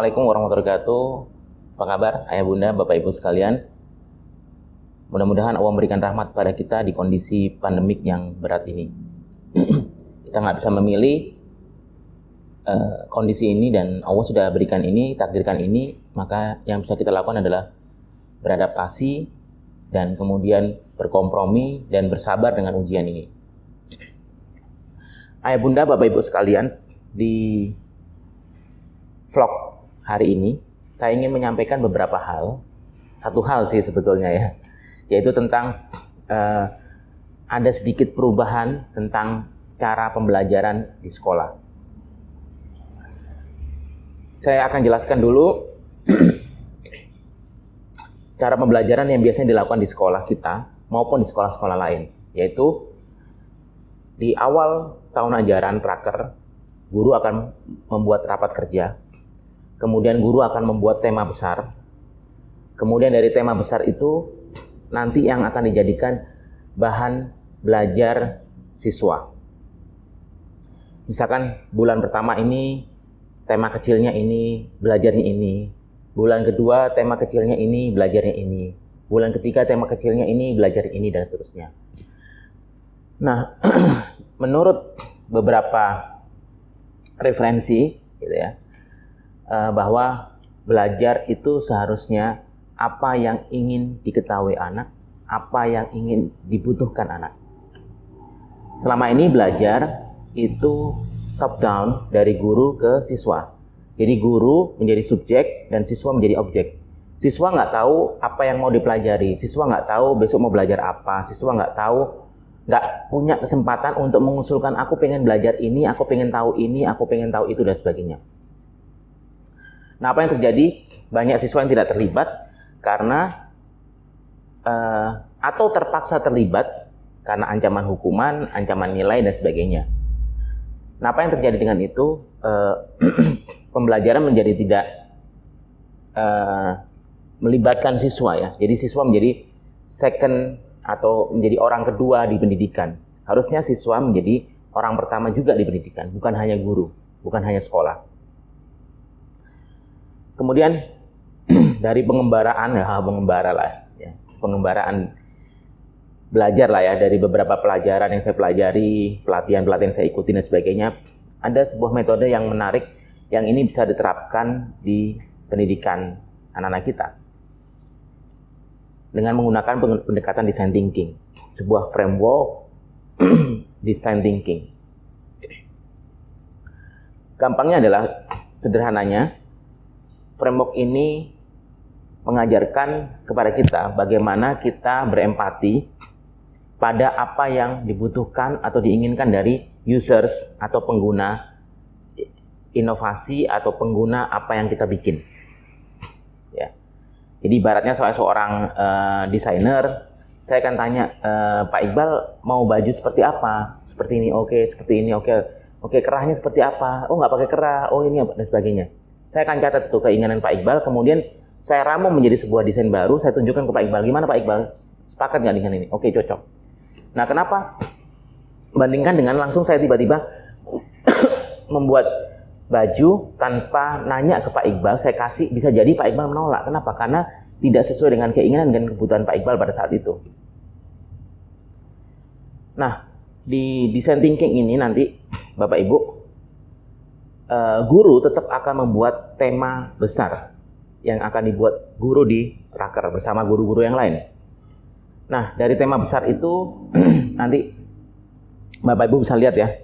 Assalamualaikum warahmatullahi wabarakatuh. Apa kabar ayah bunda, bapak ibu sekalian? Mudah-mudahan Allah memberikan rahmat pada kita di kondisi pandemik yang berat ini. Kita nggak bisa memilih kondisi ini dan Allah sudah berikan ini, takdirkan ini, maka yang bisa kita lakukan adalah beradaptasi dan kemudian berkompromi dan bersabar dengan ujian ini. Ayah bunda, bapak ibu sekalian, di vlog hari ini saya ingin menyampaikan beberapa hal. Satu hal sih sebetulnya ya, yaitu tentang ada sedikit perubahan tentang cara pembelajaran di sekolah. Saya akan jelaskan dulu cara pembelajaran yang biasanya dilakukan di sekolah kita maupun di sekolah-sekolah lain, yaitu di awal tahun ajaran praker, guru akan membuat rapat kerja. Kemudian guru akan membuat tema besar. Kemudian dari tema besar itu nanti yang akan dijadikan bahan belajar siswa. Misalkan bulan pertama ini tema kecilnya ini, belajarnya ini. Bulan kedua tema kecilnya ini, belajarnya ini. Bulan ketiga tema kecilnya ini, belajar ini, dan seterusnya. Nah, menurut beberapa referensi gitu ya, bahwa belajar itu seharusnya apa yang ingin diketahui anak, apa yang ingin dibutuhkan anak. Selama ini belajar itu top down dari guru ke siswa. Jadi guru menjadi subjek dan siswa menjadi objek. Siswa nggak tahu apa yang mau dipelajari, siswa nggak tahu besok mau belajar apa, siswa nggak punya kesempatan untuk mengusulkan aku pengen belajar ini, aku pengen tahu ini, aku pengen tahu itu, dan sebagainya. Nah, apa yang terjadi? Banyak siswa yang tidak terlibat karena atau terpaksa terlibat karena ancaman hukuman, ancaman nilai, dan sebagainya. Nah, apa yang terjadi dengan itu? Pembelajaran menjadi tidak melibatkan siswa ya. Jadi siswa menjadi second atau menjadi orang kedua di pendidikan. Harusnya siswa menjadi orang pertama juga di pendidikan, bukan hanya guru, bukan hanya sekolah. Kemudian dari pengembaraan pengembaraan belajar lah ya, dari beberapa pelajaran yang saya pelajari, pelatihan yang saya ikuti dan sebagainya, ada sebuah metode yang menarik yang ini bisa diterapkan di pendidikan anak-anak kita dengan menggunakan pendekatan design thinking, sebuah framework design thinking. Gampangnya adalah, sederhananya, framework ini mengajarkan kepada kita bagaimana kita berempati pada apa yang dibutuhkan atau diinginkan dari users atau pengguna inovasi atau pengguna apa yang kita bikin. Ya. Jadi ibaratnya saya seorang desainer, saya akan tanya, Pak Iqbal mau baju seperti apa? Seperti ini, oke. Seperti ini, oke. Oke, kerahnya seperti apa? Oh, nggak pakai kerah. Oh, ini apa? Dan sebagainya. Saya akan catat itu keinginan Pak Iqbal, kemudian saya ramu menjadi sebuah desain baru, saya tunjukkan ke Pak Iqbal. Gimana Pak Iqbal? Sepakat nggak dengan ini? Oke, cocok. Nah, kenapa? Bandingkan dengan langsung saya tiba-tiba membuat baju tanpa nanya ke Pak Iqbal, saya kasih, bisa jadi Pak Iqbal menolak. Kenapa? Karena tidak sesuai dengan keinginan dan kebutuhan Pak Iqbal pada saat itu. Nah, di design thinking ini nanti, Bapak Ibu, guru tetap akan membuat tema besar yang akan dibuat guru di raker bersama guru-guru yang lain. Nah, dari tema besar itu nanti Bapak Ibu bisa lihat ya,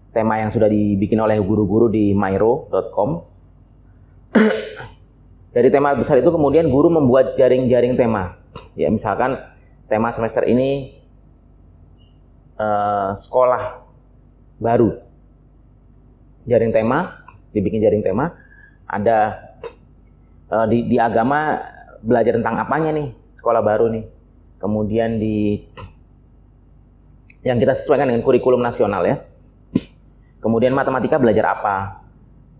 tema yang sudah dibikin oleh guru-guru di myro.com. Dari tema besar itu kemudian guru membuat jaring-jaring tema. Ya, misalkan tema semester ini sekolah baru. Jaring tema, dibikin jaring tema. Ada di agama belajar tentang apanya nih, sekolah baru nih. Kemudian yang kita sesuaikan dengan kurikulum nasional ya. Kemudian matematika belajar apa,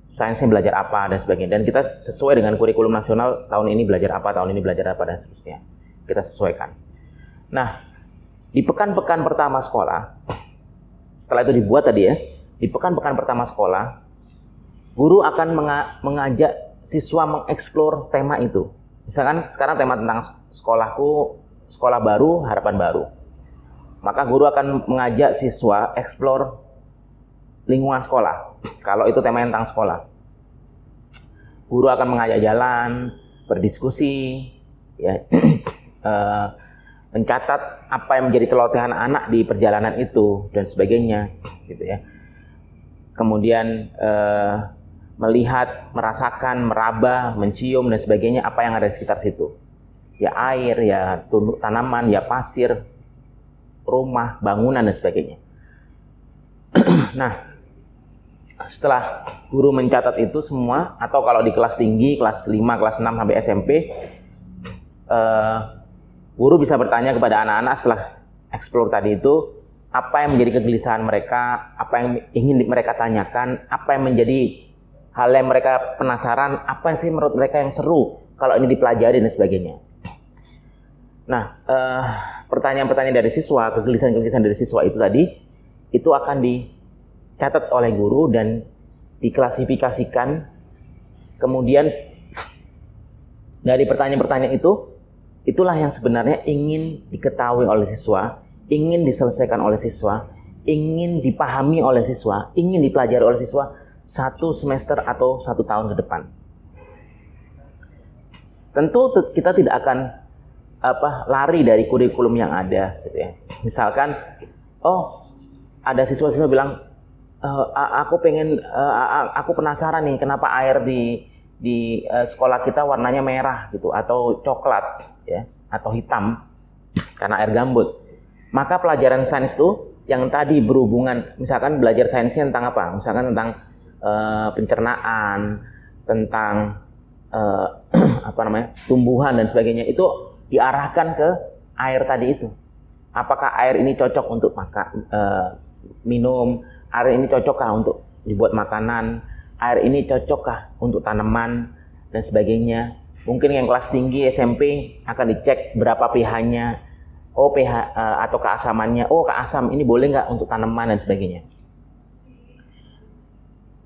sainsnya belajar apa, dan sebagainya. Dan kita sesuai dengan kurikulum nasional, tahun ini belajar apa, tahun ini belajar apa, dan seterusnya. Kita sesuaikan. Nah, di pekan-pekan pertama sekolah, setelah itu dibuat tadi ya, di pekan-pekan pertama sekolah, guru akan mengajak siswa mengeksplor tema itu. Misalkan sekarang tema tentang sekolahku, sekolah baru, harapan baru. Maka guru akan mengajak siswa eksplor lingkungan sekolah. Kalau itu tema tentang sekolah. Guru akan mengajak jalan, berdiskusi, ya, mencatat apa yang menjadi celotehan anak di perjalanan itu dan sebagainya, gitu ya. Kemudian melihat, merasakan, meraba, mencium dan sebagainya apa yang ada di sekitar situ. Ya air, ya tanaman, ya pasir, rumah, bangunan dan sebagainya. Nah, setelah guru mencatat itu semua, atau kalau di kelas tinggi, kelas 5, kelas 6 sampai SMP, guru bisa bertanya kepada anak-anak setelah explore tadi itu, apa yang menjadi kegelisahan mereka, apa yang ingin mereka tanyakan, apa yang menjadi hal yang mereka penasaran, apa yang sih menurut mereka yang seru kalau ini dipelajari dan sebagainya. Nah, pertanyaan-pertanyaan dari siswa, kegelisahan-kegelisahan dari siswa itu tadi, itu akan dicatat oleh guru dan diklasifikasikan. Kemudian dari pertanyaan-pertanyaan itu, itulah yang sebenarnya ingin diketahui oleh siswa, ingin diselesaikan oleh siswa, ingin dipahami oleh siswa, ingin dipelajari oleh siswa 1 semester atau 1 tahun ke depan. Tentu kita tidak akan lari dari kurikulum yang ada, gitu ya. Misalkan, ada siswa-siswa bilang, aku penasaran nih kenapa air di sekolah kita warnanya merah gitu, atau coklat, ya, atau hitam karena air gambut. Maka pelajaran sains itu yang tadi berhubungan, misalkan belajar sainsnya tentang apa? Misalkan tentang pencernaan, tentang tumbuhan dan sebagainya, itu diarahkan ke air tadi itu. Apakah air ini cocok untuk minum? Air ini cocokkah untuk dibuat makanan? Air ini cocokkah untuk tanaman dan sebagainya? Mungkin yang kelas tinggi SMP akan dicek berapa pH-nya, pH atau keasamannya. Keasam ini boleh nggak untuk tanaman dan sebagainya.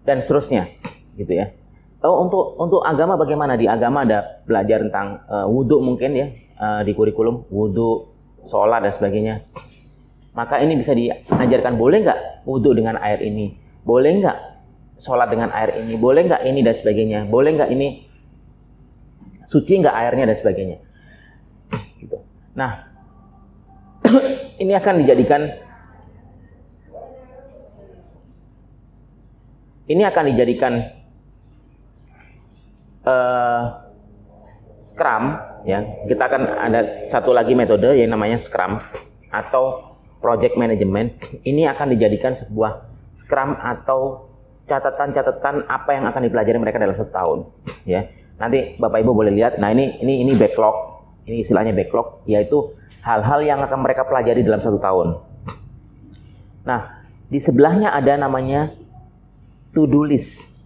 Dan seterusnya, gitu ya. Untuk agama bagaimana? Di agama ada belajar tentang wudhu mungkin ya, di kurikulum wudhu, sholat dan sebagainya. Maka ini bisa diajarkan, boleh nggak wudhu dengan air ini? Boleh nggak sholat dengan air ini? Boleh nggak ini dan sebagainya? Boleh nggak ini suci nggak airnya dan sebagainya? Gitu. Nah, ini akan dijadikan Scrum, ya. Kita akan ada satu lagi metode yang namanya Scrum atau Project Management. Ini akan dijadikan sebuah Scrum atau catatan-catatan apa yang akan dipelajari mereka dalam 1 tahun, ya. Nanti Bapak Ibu boleh lihat. Nah, ini backlog. Ini istilahnya backlog, yaitu hal-hal yang akan mereka pelajari dalam 1 tahun. Nah, di sebelahnya ada namanya to-do list.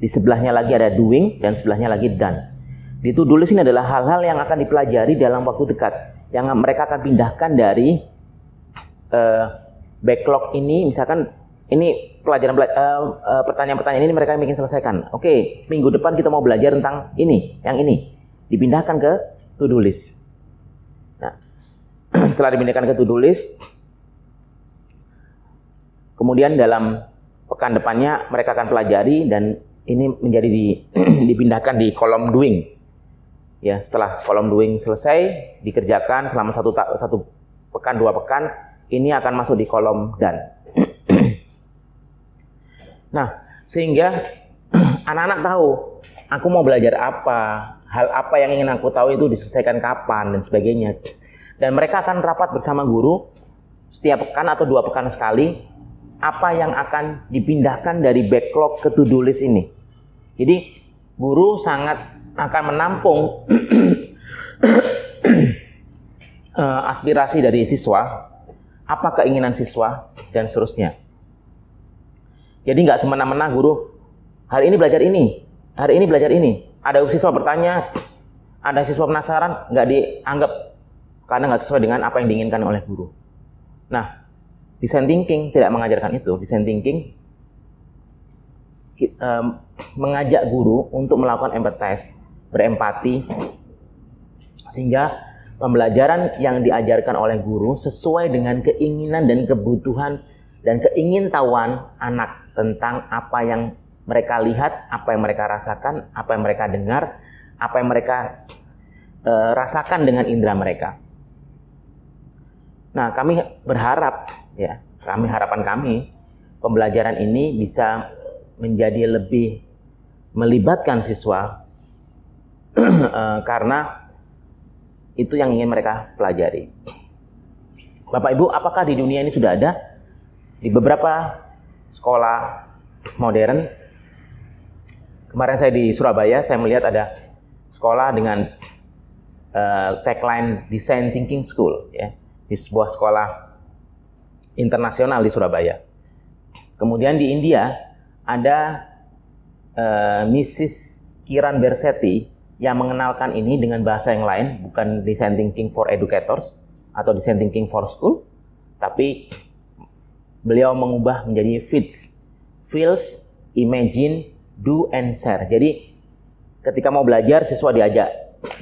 Di sebelahnya lagi ada doing dan sebelahnya lagi done. Di to-do list ini adalah hal-hal yang akan dipelajari dalam waktu dekat, yang mereka akan pindahkan dari backlog ini. Misalkan ini pertanyaan-pertanyaan ini mereka ingin selesaikan. Oke, minggu depan kita mau belajar tentang ini, yang ini. Dipindahkan ke to-do list. Nah, setelah dipindahkan ke to-do list, kemudian dalam pekan depannya mereka akan pelajari dan ini menjadi dipindahkan di kolom doing. Ya, setelah kolom doing selesai dikerjakan selama 1 pekan, 2 pekan, ini akan masuk di kolom done. Nah, sehingga anak-anak tahu aku mau belajar apa, hal apa yang ingin aku tahu itu diselesaikan kapan dan sebagainya. Dan mereka akan rapat bersama guru setiap pekan atau 2 pekan sekali, apa yang akan dipindahkan dari backlog ke to-do list ini. Jadi guru sangat akan menampung aspirasi dari siswa, apa keinginan siswa, dan seterusnya. Jadi nggak semena-mena guru, hari ini belajar ini, hari ini belajar ini. Ada siswa bertanya, ada siswa penasaran, nggak dianggap karena nggak sesuai dengan apa yang diinginkan oleh guru. Nah, design thinking tidak mengajarkan itu. Design thinking mengajak guru untuk melakukan empathize, berempati, sehingga pembelajaran yang diajarkan oleh guru sesuai dengan keinginan dan kebutuhan dan keingintahuan anak tentang apa yang mereka lihat, apa yang mereka rasakan, apa yang mereka dengar, apa yang mereka rasakan dengan indera mereka. Nah, kami berharap, ya, harapan kami, pembelajaran ini bisa menjadi lebih melibatkan siswa karena itu yang ingin mereka pelajari. Bapak Ibu, apakah di dunia ini sudah ada? Di beberapa sekolah modern, kemarin saya di Surabaya, saya melihat ada sekolah dengan tagline Design Thinking School, ya, di sebuah sekolah internasional di Surabaya. Kemudian di India ada Mrs. Kiran Bersetti yang mengenalkan ini dengan bahasa yang lain, bukan Design Thinking for Educators atau Design Thinking for School, tapi beliau mengubah menjadi FITS, Feels, Imagine, Do, and Share. Jadi ketika mau belajar, siswa diajak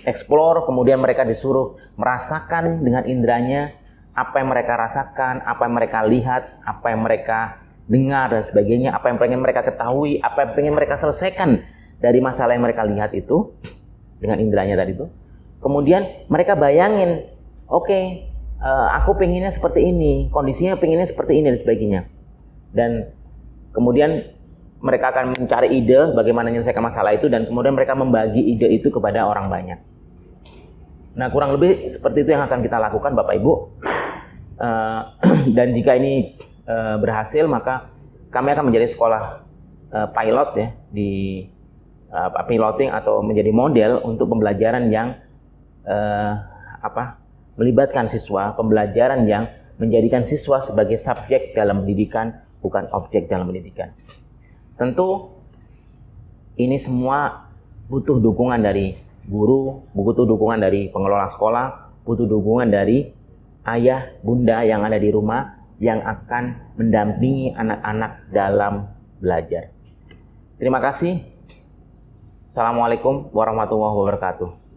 explore, kemudian mereka disuruh merasakan dengan inderanya apa yang mereka rasakan, apa yang mereka lihat, apa yang mereka dengar dan sebagainya, apa yang pengen mereka ketahui, apa yang pengen mereka selesaikan dari masalah yang mereka lihat itu dengan inderanya tadi itu. Kemudian mereka bayangin, oke, aku pengennya seperti ini, kondisinya pengennya seperti ini dan sebagainya. Dan kemudian mereka akan mencari ide bagaimana menyelesaikan masalah itu, dan kemudian mereka membagi ide itu kepada orang banyak. Nah, kurang lebih seperti itu yang akan kita lakukan, Bapak Ibu. Dan jika ini berhasil, maka kami akan menjadi sekolah pilot, ya, di piloting atau menjadi model untuk pembelajaran yang melibatkan siswa, pembelajaran yang menjadikan siswa sebagai subjek dalam pendidikan, bukan objek dalam pendidikan. Tentu ini semua butuh dukungan dari guru, butuh dukungan dari pengelola sekolah, butuh dukungan dari ayah, bunda yang ada di rumah yang akan mendampingi anak-anak dalam belajar. Terima kasih. Assalamualaikum warahmatullahi wabarakatuh.